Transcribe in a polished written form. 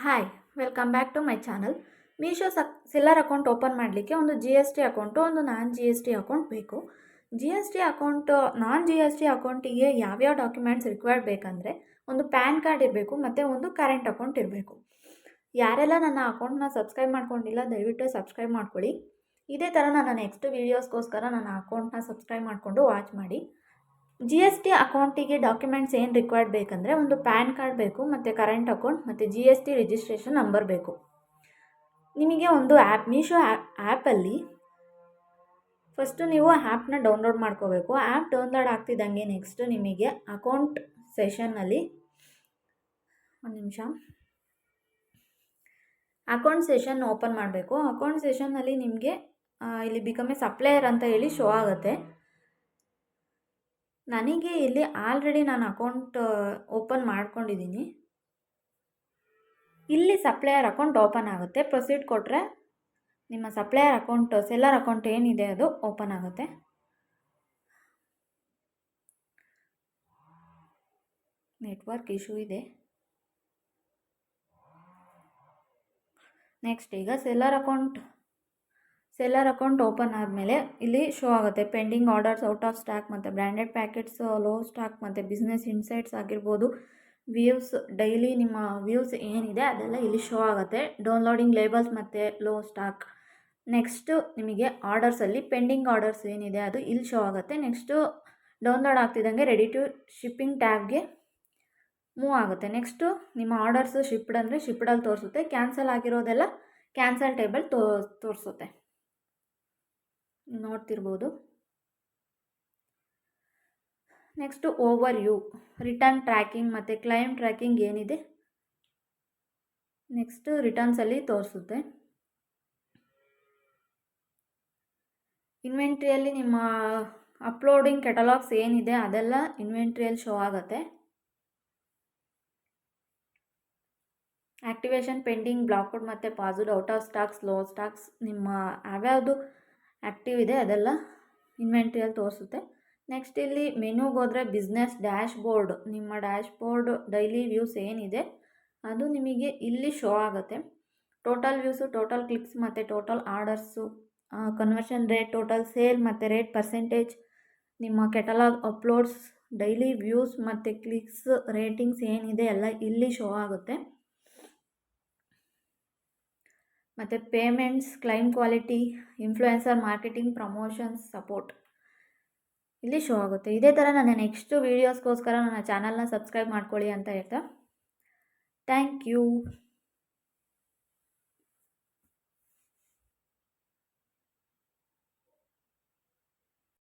Hi, welcome back to my channel. Meesho seller account open ಮಾಡಲಿಕ್ಕೆ ಒಂದು G S T account, ಒಂದು non G S T account ಬೇಕು. G S T account, non G S T ಅಕೌಂಟಿಗೆ ಯಾವ್ಯಾವ documents required ಬೇಕಂದರೆ, ಒಂದು PAN card ಇರಬೇಕು ಮತ್ತು ಒಂದು ಕರೆಂಟ್ ಅಕೌಂಟ್ ಇರಬೇಕು. ಯಾರೆಲ್ಲ ನನ್ನ ಅಕೌಂಟ್ನ ಸಬ್ಸ್ಕ್ರೈಬ್ ಮಾಡ್ಕೊಂಡಿಲ್ಲ ದಯವಿಟ್ಟು ಸಬ್ಸ್ಕ್ರೈಬ್ ಮಾಡ್ಕೊಳ್ಳಿ. ಇದೇ ಥರ ನನ್ನ ನೆಕ್ಸ್ಟ್ ವೀಡಿಯೋಸ್ಗೋಸ್ಕರ ನನ್ನ ಅಕೌಂಟ್ನ ಸಬ್ಸ್ಕ್ರೈಬ್ ಮಾಡಿಕೊಂಡು ವಾಚ್ ಮಾಡಿ. ಜಿ ಎಸ್ ಟಿ ಅಕೌಂಟಿಗೆ ಡಾಕ್ಯುಮೆಂಟ್ಸ್ ಏನು ರಿಕ್ವೈರ್ಡ್ ಬೇಕಂದರೆ, ಒಂದು ಪ್ಯಾನ್ ಕಾರ್ಡ್ ಬೇಕು ಮತ್ತು ಕರೆಂಟ್ ಅಕೌಂಟ್ ಮತ್ತು G S T registration number ಬೇಕು. ನಿಮಗೆ ಒಂದು ಮೀಶೋ ಆ್ಯಪಲ್ಲಿ ಫಸ್ಟು ನೀವು ಆ್ಯಪ್ನ ಡೌನ್ಲೋಡ್ ಮಾಡ್ಕೋಬೇಕು. ಆ್ಯಪ್ ಡೌನ್ಲೋಡ್ ಆಗ್ತಿದ್ದಂಗೆ ನೆಕ್ಸ್ಟ್ ನಿಮಗೆ ಅಕೌಂಟ್ ಸೆಷನ್ನಲ್ಲಿ ಒಂದು ನಿಮಿಷ ಅಕೌಂಟ್ ಸೆಷನ್ ಓಪನ್ ಮಾಡಬೇಕು. ಅಕೌಂಟ್ ಸೆಷನ್ನಲ್ಲಿ ನಿಮಗೆ ಇಲ್ಲಿ ಬಿಕಮ್ ಎ ಸಪ್ಲೈಯರ್ ಅಂತ ಹೇಳಿ ಶೋ ಆಗುತ್ತೆ. ನನಗೆ ಇಲ್ಲಿ ಆಲ್ರೆಡಿ ನಾನು ಅಕೌಂಟ್ ಓಪನ್ ಮಾಡ್ಕೊಂಡಿದ್ದೀನಿ. ಇಲ್ಲಿ ಸಪ್ಲೈಯರ್ ಅಕೌಂಟ್ ಓಪನ್ ಆಗುತ್ತೆ. ಪ್ರೊಸೀಡ್ ಕೊಟ್ಟರೆ ನಿಮ್ಮ ಸಪ್ಲೈಯರ್ ಅಕೌಂಟ್, ಸೆಲ್ಲರ್ ಅಕೌಂಟ್ ಏನಿದೆ ಅದು ಓಪನ್ ಆಗುತ್ತೆ. ನೆಟ್ವರ್ಕ್ ಇಶ್ಯೂ ಇದೆ. ನೆಕ್ಸ್ಟ್ ಈಗ ಸೆಲ್ಲರ್ ಅಕೌಂಟ್ ಓಪನ್ ಆದಮೇಲೆ ಇಲ್ಲಿ ಶೋ ಆಗುತ್ತೆ pending orders, out of stock ಮತ್ತು ಬ್ರ್ಯಾಂಡೆಡ್ ಪ್ಯಾಕೆಟ್ಸ್, ಲೋ ಸ್ಟಾಕ್ ಮತ್ತು ಬಿಸ್ನೆಸ್ ಇನ್ಸೈಟ್ಸ್ ಆಗಿರ್ಬೋದು, ವ್ಯೂಸ್, ಡೈಲಿ ನಿಮ್ಮ ವ್ಯೂಸ್ ಏನಿದೆ ಅದೆಲ್ಲ ಇಲ್ಲಿ ಶೋ ಆಗುತ್ತೆ. ಡೌನ್ಲೋಡಿಂಗ್ ಲೇಬಲ್ಸ್ ಮತ್ತು ಲೋ ಸ್ಟಾಕ್. ನೆಕ್ಸ್ಟು ನಿಮಗೆ ಆರ್ಡರ್ಸಲ್ಲಿ ಪೆಂಡಿಂಗ್ ಆರ್ಡರ್ಸ್ ಏನಿದೆ ಅದು ಇಲ್ಲಿ ಶೋ ಆಗುತ್ತೆ. ನೆಕ್ಸ್ಟು ಡೌನ್ಲೋಡ್ ಆಗ್ತಿದ್ದಂಗೆ ರೆಡಿ ಟು ಶಿಪ್ಪಿಂಗ್ ಟ್ಯಾಬ್ಗೆ ಮೂವ್ ಆಗುತ್ತೆ. ನೆಕ್ಸ್ಟು ನಿಮ್ಮ ಆರ್ಡರ್ಸು ಶಿಪ್ಡ್ ಅಂದರೆ ಶಿಪ್ಡಲ್ಲಿ ತೋರಿಸುತ್ತೆ. ಕ್ಯಾನ್ಸಲ್ ಆಗಿರೋದೆಲ್ಲ ಕ್ಯಾನ್ಸಲ್ ಟೇಬಲ್ ತೋರಿಸುತ್ತೆ, ನೋಡ್ತಿರ್ಬೋದು. Next overview, return tracking ಮತ್ತು ಕ್ಲೈಮ್ ಟ್ರ್ಯಾಕಿಂಗ್ ಏನಿದೆ ನೆಕ್ಸ್ಟು ರಿಟರ್ನ್ಸಲ್ಲಿ ತೋರಿಸುತ್ತೆ. ಇನ್ವೆಂಟ್ರಿಯಲ್ಲಿ ನಿಮ್ಮ ಅಪ್ಲೋಡಿಂಗ್ ಕೆಟಲಾಗ್ಸ್ ಏನಿದೆ ಅದೆಲ್ಲ ಇನ್ವೆಂಟ್ರಿಯಲ್ಲಿ ಶೋ ಆಗುತ್ತೆ. ಆ್ಯಕ್ಟಿವೇಷನ್, ಪೆಂಡಿಂಗ್, ಬ್ಲಾಕ್ಡ್ ಮತ್ತು paused, out of stocks, low stocks, ನಿಮ್ಮ ಯಾವ್ಯಾವುದು ಆ್ಯಕ್ಟಿವ್ ಇದೆ ಅದೆಲ್ಲ ಇನ್ವೆಂಟ್ರಿಯಲ್ಲಿ ತೋರಿಸುತ್ತೆ. ನೆಕ್ಸ್ಟ್ ಇಲ್ಲಿ ಮೆನುಗೆ ಹೋದರೆ ಬಿಸ್ನೆಸ್ ಡ್ಯಾಶ್ ಬೋರ್ಡ್, ನಿಮ್ಮ ಡ್ಯಾಶ್ ಬೋರ್ಡ್ ಡೈಲಿ ವ್ಯೂಸ್ ಏನಿದೆ ಅದು ನಿಮಗೆ ಇಲ್ಲಿ ಶೋ ಆಗುತ್ತೆ. ಟೋಟಲ್ ವ್ಯೂಸು, ಟೋಟಲ್ ಕ್ಲಿಕ್ಸ್ ಮತ್ತು total orders, conversion rate, total sale ಮತ್ತು ರೇಟ್ ಪರ್ಸೆಂಟೇಜ್, ನಿಮ್ಮ ಕೆಟಲಾಗ್ ಅಪ್ಲೋಡ್ಸ್, ಡೈಲಿ ವ್ಯೂಸ್ ಮತ್ತು ಕ್ಲಿಕ್ಸ್, ರೇಟಿಂಗ್ಸ್ ಏನಿದೆ ಎಲ್ಲ ಇಲ್ಲಿ ಶೋ ಆಗುತ್ತೆ. ಮತ್ತು payments, claim quality, influencer marketing, promotions, support ಇಲ್ಲಿ ಶೋ ಆಗುತ್ತೆ. ಇದೇ ಥರ ನನ್ನ ನೆಕ್ಸ್ಟ್ ವೀಡಿಯೋಸ್ಗೋಸ್ಕರ ನನ್ನ ಚಾನಲ್ನ ಸಬ್ಸ್ಕ್ರೈಬ್ ಮಾಡ್ಕೊಳ್ಳಿ ಅಂತ ಹೇಳ್ತಾ ಥ್ಯಾಂಕ್ ಯು.